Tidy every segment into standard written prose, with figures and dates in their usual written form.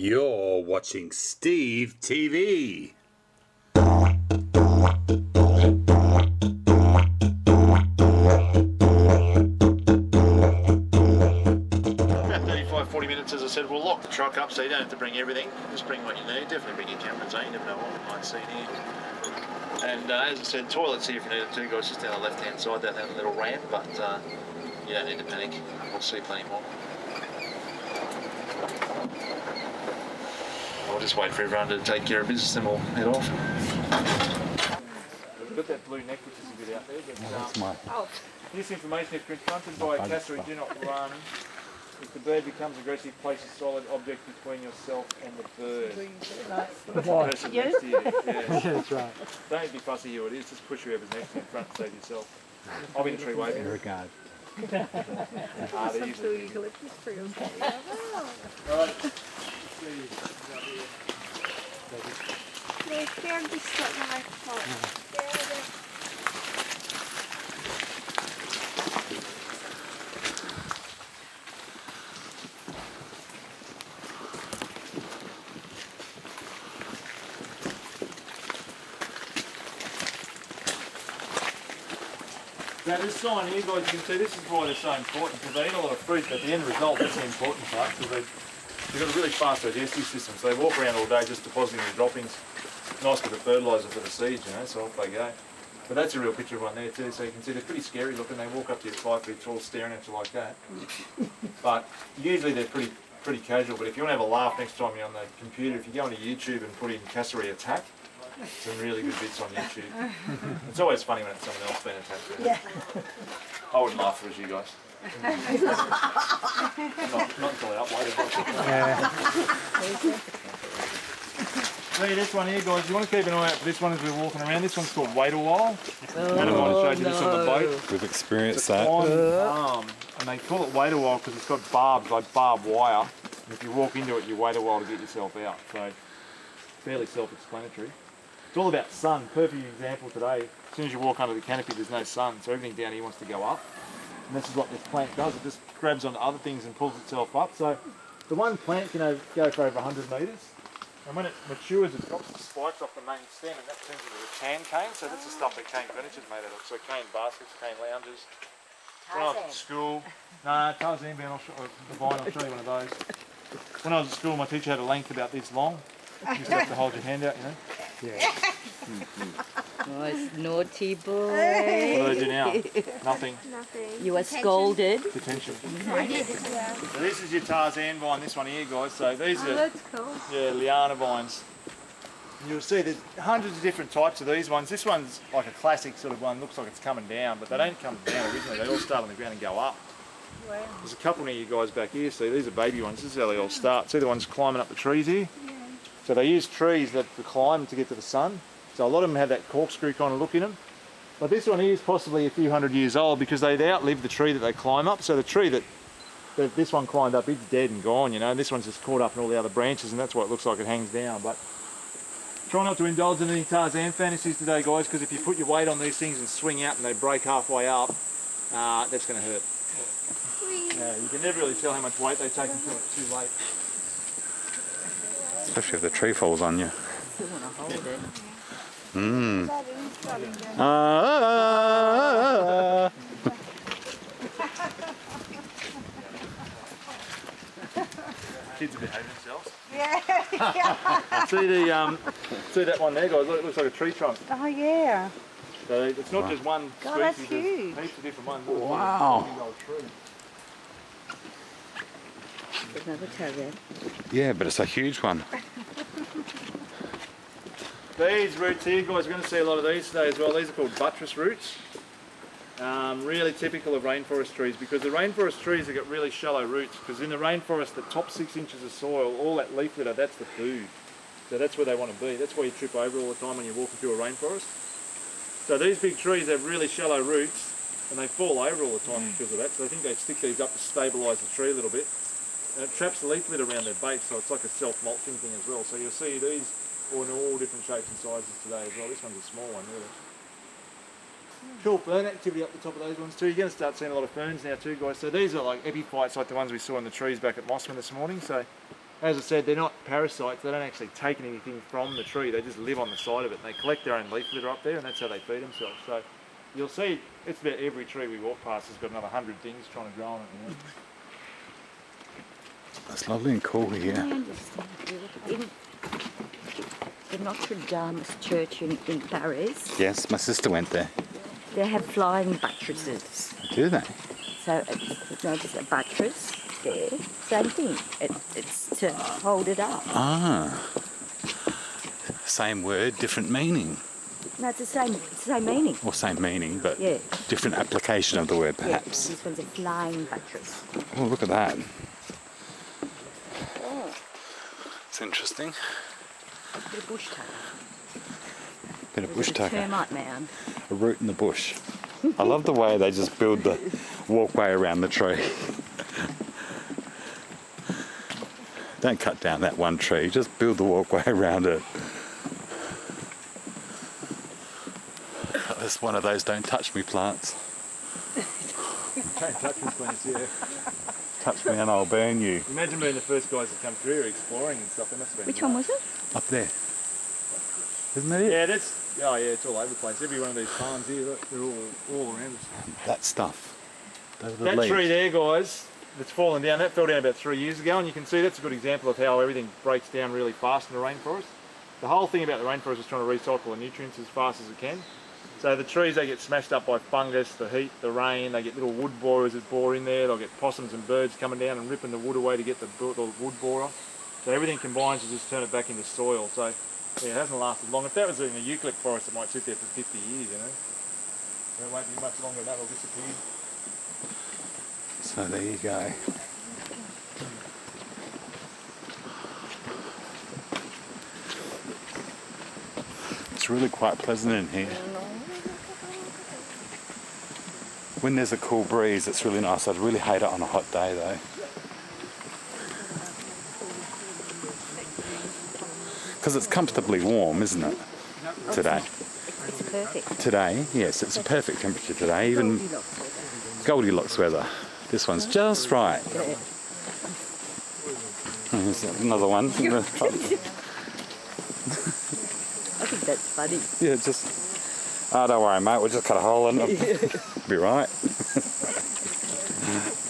You're watching Steve TV. About 35-40 minutes, as I said, we'll lock the truck up so you don't have to bring everything. Just bring what you need. Definitely bring your cameras, you never know what we might see in here. And as I said, toilets here if you need it too, guys, just down the left-hand side, down that little ramp, but you don't need to panic. We'll see plenty more. I'll just wait for everyone to take care of business, then we'll head off. We've got that blue neck, which is a bit out there. But, this information, if confronted by a cassery, do not run. If the bird becomes aggressive, place a solid object between yourself and the bird. The person next to you. Yeah, that's right. Don't be fussy who it is, just push whoever's next to you in front and save yourself. I'll be in the tree waving. Regard. Some eucalyptus tree or something. Alright. Now this sign here, guys, you can see this is why they're so important, because they eat a lot of fruit, but the end result, that's the important part, because they've got a really fast digestive system, so they walk around all day just depositing the droppings. Nice bit of fertiliser for the seeds, you know, so off they go. But that's a real picture of one there too, so you can see they're pretty scary looking. They walk up to you 5 feet tall, staring at you like that. But usually they're pretty casual, but if you want to have a laugh next time you're on the computer, if you go onto YouTube and put in cassery attack, some really good bits on YouTube. It's always funny when it's someone else being attacked. Yeah. I wouldn't laugh if it was you guys. not until I upload it. See this one here, guys, you want to keep an eye out for this one as we're walking around. This one's called Wait a While. Matt might have showed you this on the boat. We've experienced that. that. And they call it Wait a While because it's got barbs, like barbed wire. And if you walk into it, you wait a while to get yourself out. So, fairly self-explanatory. It's all about sun. Perfect example today. As soon as you walk under the canopy, there's no sun, so everything down here wants to go up. And this is what this plant does. It just grabs onto other things and pulls itself up. So the one plant can go for over 100 metres. And when it matures, it drops the spikes off the main stem, and that turns into a tan cane. So that's the stuff that cane furniture is made out of. So cane baskets, cane lounges. When I was at school, Tarzan band, the vine, I'll show you one of those. When I was at school, my teacher had a length about this long. You used to have to hold your hand out, you know. Yeah. Oh, it's naughty boy. What do they do now? Nothing. You were scolded. Detention. So this is your Tarzan vine, this one here, guys. So these are that's cool. liana vines. And you'll see there's hundreds of different types of these ones. This one's like a classic sort of one, looks like it's coming down, but they don't come down originally, they all start on the ground and go up. Wow. There's a couple near you guys back here, see these are baby ones, this is how they all start. See the ones climbing up the trees here? Yeah. So they use trees to climb to get to the sun. So a lot of them have that corkscrew kind of look in them. But this one here is possibly a few hundred years old because they outlive the tree that they climb up. So the tree that this one climbed up, it's dead and gone, you know. This one's just caught up in all the other branches, and that's why it looks like it hangs down. But try not to indulge in any Tarzan fantasies today, guys, because if you put your weight on these things and swing out and they break halfway up, that's going to hurt. You can never really tell how much weight they take until it's too late. Especially if the tree falls on you. Still want to hold it. Kids are behaving themselves. Yeah. See that one there, guys? Look, it looks like a tree trunk. Oh yeah. So it's not just one species. God, that's huge. There's heaps of different ones. Wow. Big old tree. Another Tarzan. Yeah, but it's a huge one. These roots here, guys, we're going to see a lot of these today as well. These are called buttress roots. Really typical of rainforest trees, because the rainforest trees have got really shallow roots, because in the rainforest the top 6 inches of soil, all that leaf litter, that's the food. So that's where they want to be. That's why you trip over all the time when you're walking through a rainforest. So these big trees have really shallow roots and they fall over all the time because of that. So I think they stick these up to stabilise the tree a little bit. And it traps the leaf litter around their base, so it's like a self-mulching thing as well. So you'll see these in all different shapes and sizes today as well. This one's a small one, really. Cool fern activity up the top of those ones too. You're going to start seeing a lot of ferns now too, guys. So these are like epiphytes, like the ones we saw in the trees back at Mossman this morning. So As I said, they're not parasites. They don't actually take anything from the tree. They just live on the side of it. And they collect their own leaf litter up there, and that's how they feed themselves. So you'll see, it's about every tree we walk past has got another 100 things trying to grow on it. You know? It's lovely and cool I here. understand. In the Notre Dame Church in Paris, Yes, my sister went there. they have flying buttresses. Do they? So notice a buttress there, same thing. It's to hold it up. Ah. Same word, different meaning. No, it's the same meaning. Or same meaning, but Yeah. different application of the word, Yeah, perhaps. this one's a flying buttress. Oh, look at that. Oh, It's interesting. bit of bush tucker. Bit of There's bush a tucker. termite mound. A root in the bush. I love the way they just build the walkway around the tree. Don't cut down that one tree, just build the walkway around it. It's one of those don't touch me plants. Don't touch this place, yeah. Touch me and I'll burn you. Imagine being the first guys to come through here exploring and stuff. They must have been Which one was it? Up there. Isn't that it? Yeah, it's all over the place. Every one of these farms here, look, they're all around us. That stuff. Those are the That leaves. tree there, guys, that's fallen down, that fell down about 3 years ago, and you can see that's a good example of how everything breaks down really fast in the rainforest. The whole thing about the rainforest is trying to recycle the nutrients as fast as it can. So the trees, they get smashed up by fungus, the heat, the rain, they get little wood borers that bore in there, they'll get possums and birds coming down and ripping the wood away to get the wood borer. So everything combines to just turn it back into soil. So yeah, it hasn't lasted long. If that was in a eucalypt forest, it might sit there for 50 years, you know. So it won't be much longer than that, it'll disappear. So there you go. It's really quite pleasant in here. When there's a cool breeze, it's really nice. I'd really hate it on a hot day though. Because it's comfortably warm, isn't it? Today. It's perfect. Today, yes, it's a perfect temperature today. Even Goldilocks weather. Goldilocks weather. This one's just right. Yeah. There's another one. I think that's funny. Yeah, just. Oh, don't worry, mate. We'll just cut a hole in it. Be right.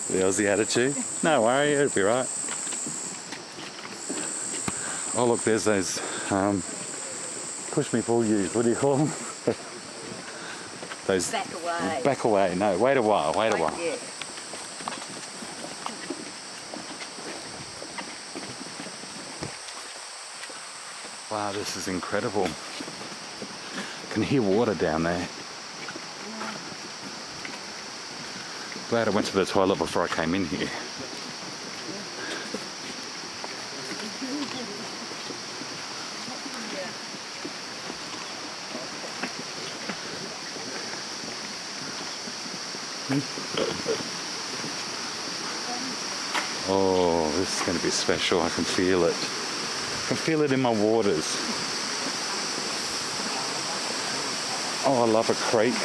The Aussie attitude. No worry, it'll be right. Oh, look, there's those push me pull yous. What do you call them? Those. Back away. Back away. No, wait a while. Wait a while. Yeah. Wow, this is incredible. I can hear water down there. Glad I went to the toilet before I came in here. Oh, this is going to be special. I can feel it. I can feel it in my waters. Oh, I love a creek.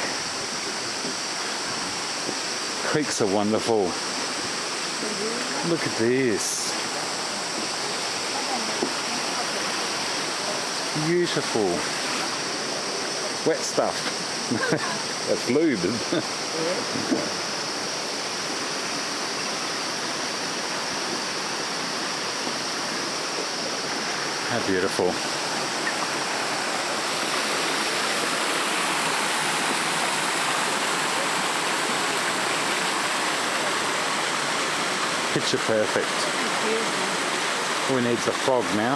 Creeks are wonderful. Look at this. Beautiful. Wet stuff. That's lube, isn't it? How beautiful. Picture perfect. All we need is a frog now.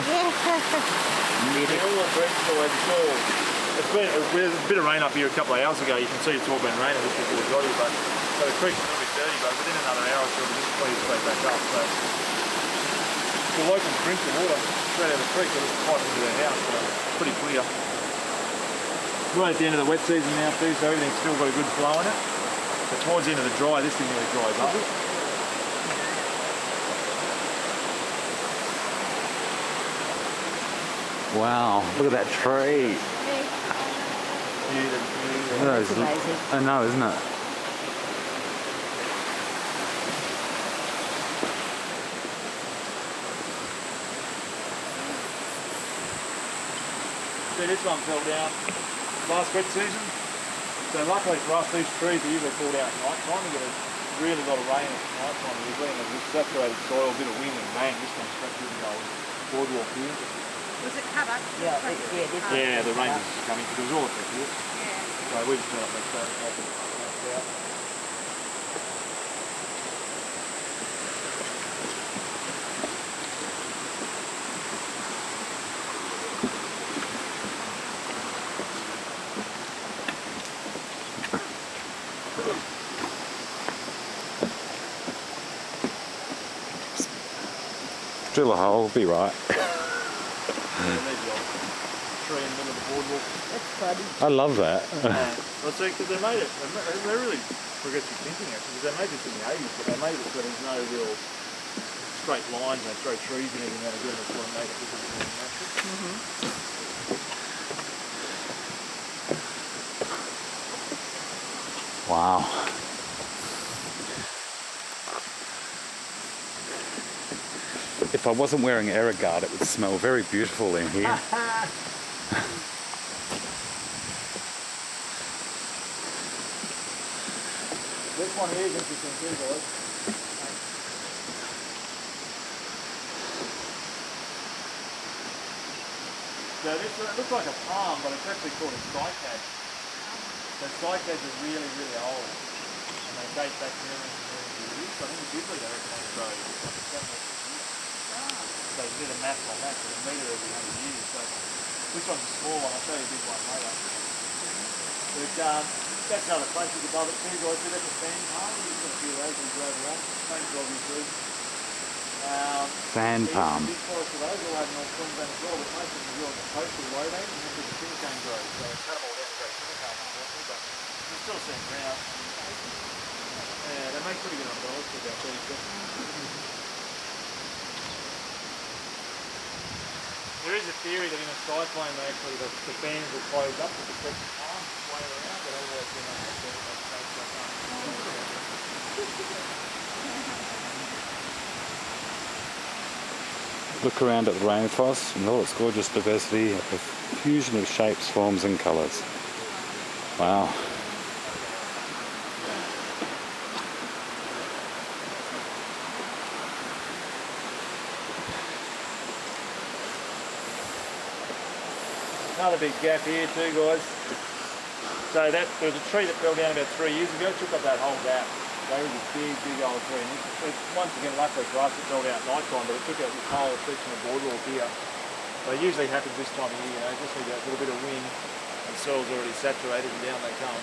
It's been a bit of rain up here a couple of hours ago. You can see it's all been raining just before we got here, but so the creek's a little bit dirty, but within another hour or so it'll just clean straight back up. So the locals drink the water straight out of the creek, so it's quite into their house, so it's pretty clear. Right at the end of the wet season now too, so everything's still got a good flow in it. But towards the end of the dry, this thing really dries up. Wow, look at that tree. Beautiful. That's amazing. I know, isn't it? See, this one fell down last wet season. So luckily for us, these trees are usually fall down at night time. We get a really lot of rain at night time usually, and there's saturated soil, a bit of wind and bang, this one straight through the old boardwalk here. Was it covered? Yeah, the rain was coming because it was all affected here. Yeah. So we just turned up that stone and opened it out. Drill a hole, be right. Tree in the middle of the boardwalk. That's funny. I love that. Well, see, because they made it, they really progressive thinking actually, because they made this in the 80s, but they made it so there's no real straight lines, they throw trees and everything out of it, and that's what made it look more natural. Wow. If I wasn't wearing air guard, it would smell very beautiful in here. This one here is interesting too, guys. So this looks like a palm, but it's actually called a cycad. So cycads are really, really old, and they date back to millions and millions of years. So I think usually they reckon they grow like 7 meters a year. So you did a math on that, so a metre every 100 years. So this one's a small one, I'll show you a big one later. But that's another place that's above it too, guys. So that's a fan palm. You've got a few of those as you drove along. Same job usually. Sand palm. Big forest of those all over North Queensland as well, but most of them are on the coast of the lowlands, and that's where the sugarcane grows. So it's cut them all down to grow sugarcane, unfortunately, but you're still seeing ground. Yeah, they make pretty good umbrellas for about 30 seconds. There is a theory that in a cyclone, they actually the fans will close up to protect the palm, sway around, but otherwise they're not going to change that palm. Look around at the rainforest and all its gorgeous diversity, a fusion of shapes, forms and colours. Wow. Another big gap here too, guys. So there was a tree that fell down about 3 years ago, took up that whole gap. That was a big, big old tree. And it's once again, luckily for us, it fell down at night time, but it took out this whole section of boardwalk here. So it usually happens this time of year, just need that little bit of wind, and soil's already saturated and down they come.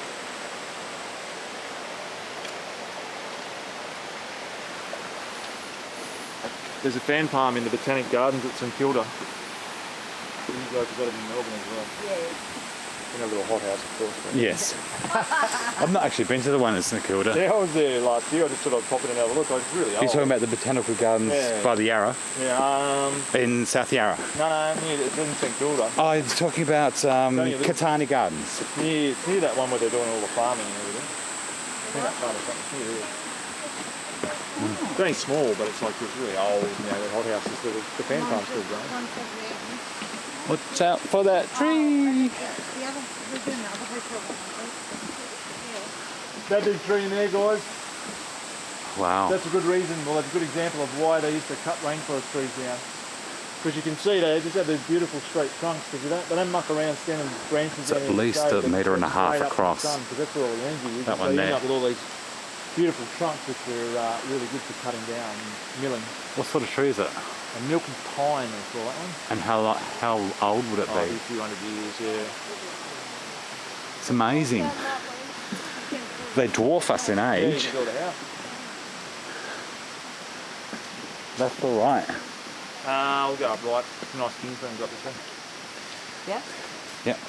There's a fan palm in the Botanic Gardens at St Kilda. You guys have got it in Melbourne as well. Yeah. In a little hothouse, of course. But Yes. I've not actually been to the one in St Kilda. yeah, I was there last year. I just thought I'd pop in and have a look. It's really old. You're talking about the Botanical Gardens Yeah. by the Yarra? Yeah, In South Yarra? no, it's in St Kilda. Oh, I was talking about you live- Catani Gardens. It's near that one where they're doing all the farming and everything. I think that part of something here. It's only small, but it's like it's really old. You know, that hothouse is still, the fan farm's still growing. Watch out for that tree! The other, we're doing the other hotel one, That big tree in there, guys, Wow. that's a good reason, well, that's a good example of why they used to cut rainforest trees down. Because you can see they just have these beautiful straight trunks, because they don't muck around standing branches. It's at least a metre and a half across. Because that's where all the energy is. That So one you there. end up with all these beautiful trunks, which are really good for cutting down and milling. What sort of tree is it? A milky pine, they call that one. And how old would it Oh, be? a few hundred years, yeah. It's amazing. They dwarf us in Yeah, you age. can build a house. That's all right. We'll go up right. It's a nice king frame got this one. Yeah. Yep.